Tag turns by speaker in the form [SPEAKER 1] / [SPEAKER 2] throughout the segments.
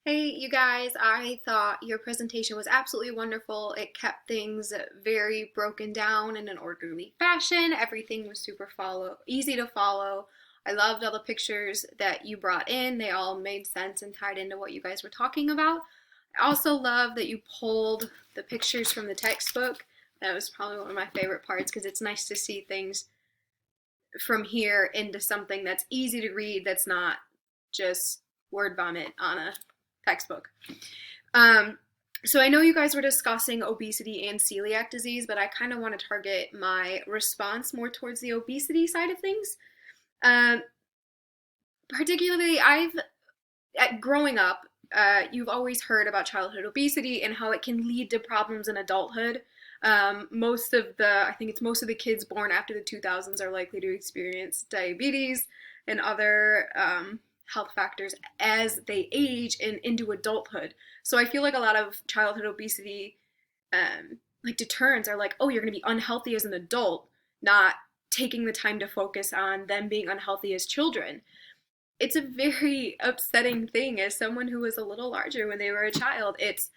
[SPEAKER 1] Hey, you guys, I thought your presentation was absolutely wonderful. It kept things very broken down in an orderly fashion. Everything was easy to follow. I loved all the pictures that you brought in. They all made sense and tied into what you guys were talking about. I also love that you pulled the pictures from the textbook. That was probably one of my favorite parts because it's nice to see things from here into something that's easy to read, that's not just word vomit on a textbook. Um, so I know you guys were discussing obesity and celiac disease, but I kind of want to target my response more towards the obesity side of things. Um, Particularly, growing up, you've always heard about childhood obesity and how it can lead to problems in adulthood. I think it's most of the kids born after the 2000s are likely to experience diabetes and other health factors as they age and into adulthood. So I feel like a lot of childhood obesity, like deterrents, are like, oh, you're going to be unhealthy as an adult, not taking the time to focus on them being unhealthy as children. It's a very upsetting thing as someone who was a little larger when they were a child. It's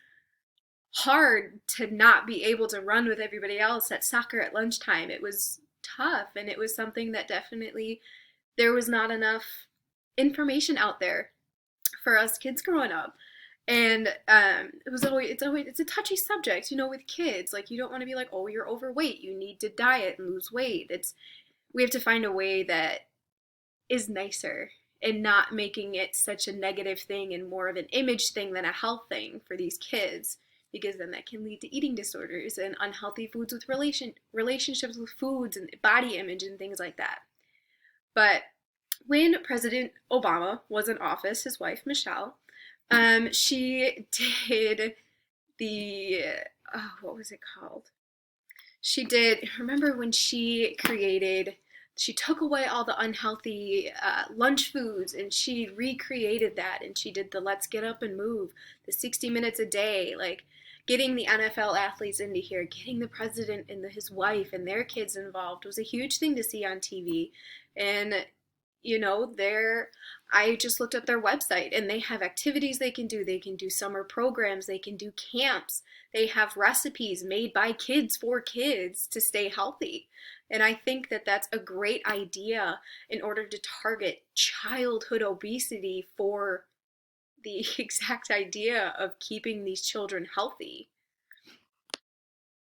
[SPEAKER 1] hard to not be able to run with everybody else at soccer at lunchtime. It was tough, and it was something that definitely there was not enough information out there for us kids growing up. And it's a touchy subject, with kids. Like, you don't want to be like, oh, you're overweight, you need to diet and lose weight. It's We have to find a way that is nicer and not making it such a negative thing and more of an image thing than a health thing for these kids, because then that can lead to eating disorders and unhealthy foods with relationships with foods and body image and things like that. But when President Obama was in office, his wife Michelle, she did the what was it called? She did. Remember when she took away all the unhealthy lunch foods and she recreated that, and she did the let's get up and move, the 60 minutes a day, like getting the NFL athletes into here, getting the president and his wife and their kids involved was a huge thing to see on TV. And they're I just looked at their website and they have activities they can do. They can do summer programs, they can do camps, they have recipes made by kids for kids to stay healthy. And I think that that's a great idea in order to target childhood obesity for the exact idea of keeping these children healthy.